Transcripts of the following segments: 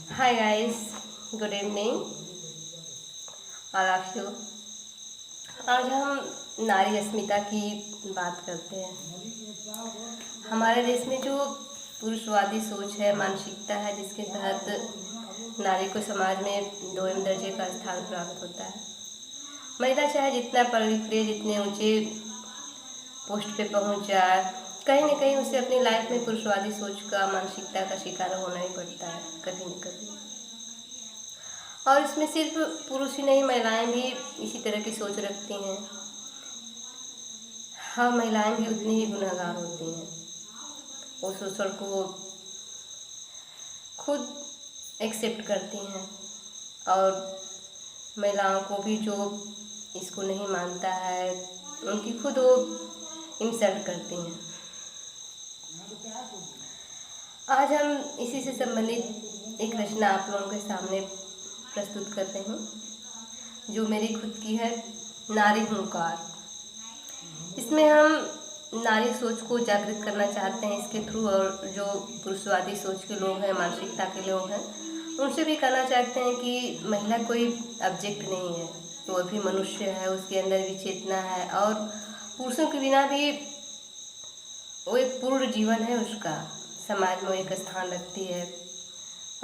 Hi guys, good evening all of you. आज हम नारी अस्मिता की बात करते हैं। हमारे देश में जो पुरुषवादी सोच है, मानसिकता है, जिसके तहत नारी को समाज में 2 दर्जे का स्थान प्राप्त होता है। महिला चाहे जितना पढ़ लिख ले, जितने ऊंचे पोस्ट पे पहुंच जाए, कहीं न कहीं उसे अपनी लाइफ में पुरुषवादी सोच का, मानसिकता का शिकार होना ही पड़ता है कभी न कभी। और इसमें सिर्फ पुरुष ही नहीं, महिलाएं भी इसी तरह की सोच रखती हैं। हाँ, महिलाएं भी उतनी ही गुनहगार होती हैं। वो शोषण को खुद एक्सेप्ट करती हैं और महिलाओं को भी जो इसको नहीं मानता है, उनकी खुद वो इंसल्ट करती हैं। आज हम इसी से संबंधित एक रचना आप लोगों के सामने प्रस्तुत करते हैं, जो मेरी खुद की है, नारी हुंकार। इसमें हम नारी सोच को जागृत करना चाहते हैं इसके थ्रू, और जो पुरुषवादी सोच के लोग हैं, मानसिकता के लोग हैं, उनसे भी कहना चाहते हैं कि महिला कोई ऑब्जेक्ट नहीं है, वो भी मनुष्य है, उसके अंदर भी चेतना है और पुरुषों के बिना भी वो एक पूर्ण जीवन है, उसका समाज में एक स्थान रखती है।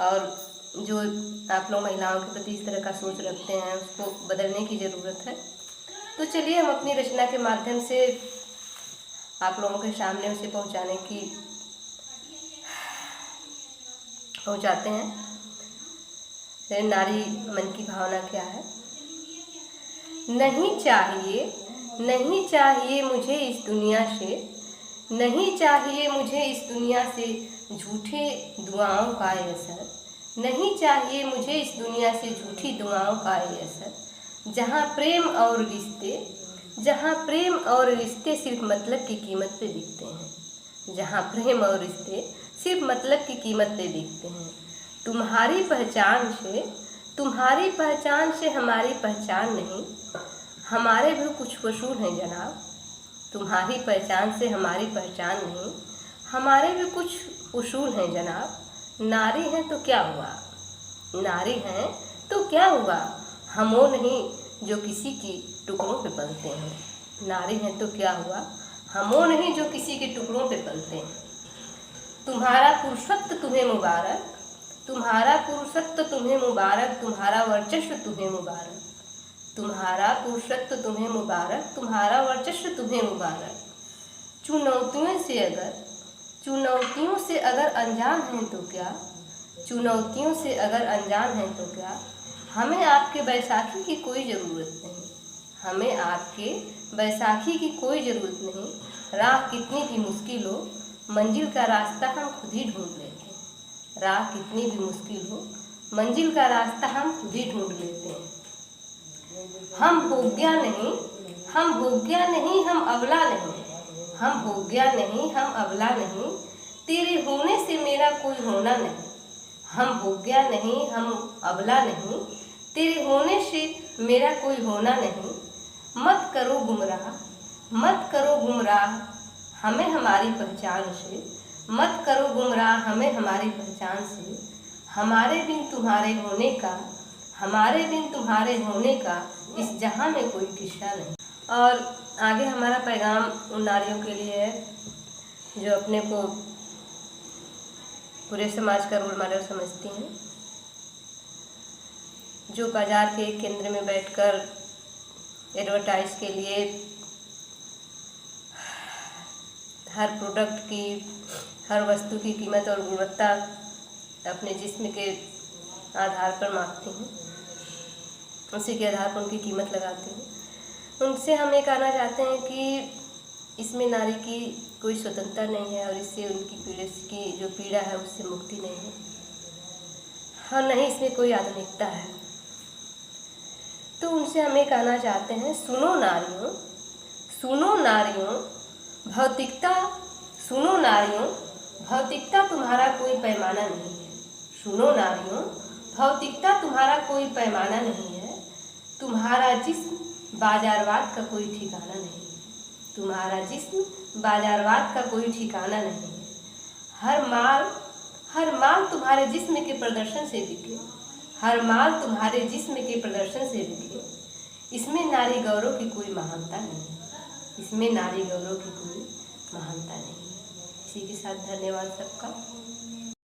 और जो आप लोग महिलाओं के प्रति इस तरह का सोच रखते हैं, उसको बदलने की ज़रूरत है। तो चलिए हम अपनी रचना के माध्यम से आप लोगों के सामने उसे पहुंचाते हैं। नारी मन की भावना क्या है। नहीं चाहिए मुझे इस दुनिया से, नहीं चाहिए मुझे इस दुनिया से झूठे दुआओं का असर, नहीं चाहिए मुझे इस दुनिया से झूठी दुआओं का असर। जहाँ प्रेम और रिश्ते सिर्फ मतलब की कीमत पे बिकते हैं, जहाँ प्रेम और रिश्ते सिर्फ मतलब की कीमत पे बिकते हैं। तुम्हारी पहचान से हमारी पहचान नहीं, हमारे भी कुछ वसूल हैं जनाब। तुम्हारी पहचान से हमारी पहचान नहीं, हमारे भी कुछ उसूल हैं जनाब। नारी हैं तो क्या हुआ, नारी हैं तो क्या हुआ, हम वो नहीं जो किसी की टुकड़ों पे पलते हैं। नारी हैं तो क्या हुआ, हम वो नहीं जो किसी के टुकड़ों पे पलते हैं। तुम्हारा पुरुषत्व तुम्हें मुबारक, तुम्हारा पुरुषत्व तुम्हें मुबारक, तुम्हारा वर्चस्व तुम्हें मुबारक, तुम्हारा पुरुषत्व तुम्हें मुबारक, तुम्हारा वर्चस्व तुम्हें मुबारक। चुनौतियों से अगर अनजान हैं तो क्या, चुनौतियों से अगर अनजान हैं तो क्या, हमें आपके बैसाखी की कोई ज़रूरत नहीं, हमें आपके बैसाखी की कोई ज़रूरत नहीं। राह कितनी भी मुश्किल हो, मंजिल का रास्ता हम खुद ही ढूंढ लेते हैं। राह कितनी भी मुश्किल हो, मंजिल का रास्ता हम खुद ही ढूंढ लेते हैं। हम भोग्या नहीं, हम भोग्या नहीं, हम अबला नहीं, हम भोग्या नहीं, हम अबला नहीं, तेरे होने से मेरा कोई होना नहीं। हम भोग्या नहीं, हम अबला नहीं, तेरे होने से मेरा कोई होना नहीं। मत करो गुमराह हमें हमारी पहचान से, मत करो गुमराह हमें हमारी पहचान से। हमारे बिन तुम्हारे होने का इस जहां में कोई किस्सा नहीं। और आगे हमारा पैगाम उन नारियों के लिए है जो अपने को पूरे समाज का रोल मॉडल समझती हैं, जो बाजार के केंद्र में बैठकर एडवर्टाइज के लिए हर प्रोडक्ट की, हर वस्तु की कीमत और गुणवत्ता अपने जिस्म के आधार पर मापती हैं, उसी के आधार पर उनकी कीमत लगाती हैं। उनसे हम ये कहना चाहते हैं कि इसमें नारी की कोई स्वतंत्रता नहीं है और इससे उनकी जो पीड़ा है उससे मुक्ति नहीं है, और नहीं इसमें कोई आधुनिकता है। तो उनसे हम ये कहना चाहते हैं, सुनो नारियों, भौतिकता तुम्हारा कोई पैमाना नहीं है। सुनो नारियों, भौतिकता तुम्हारा कोई पैमाना नहीं है। तुम्हारा जिस्म बाजारवाद का कोई ठिकाना नहीं है, तुम्हारा जिस्म बाजारवाद का कोई ठिकाना नहीं है। हर माल तुम्हारे जिस्म के प्रदर्शन से बिके, हर माल तुम्हारे जिस्म के प्रदर्शन से बिके। इसमें नारी गौरव की कोई महानता नहीं, इसमें नारी गौरव की कोई महानता नहीं। इसी के साथ धन्यवाद सबका।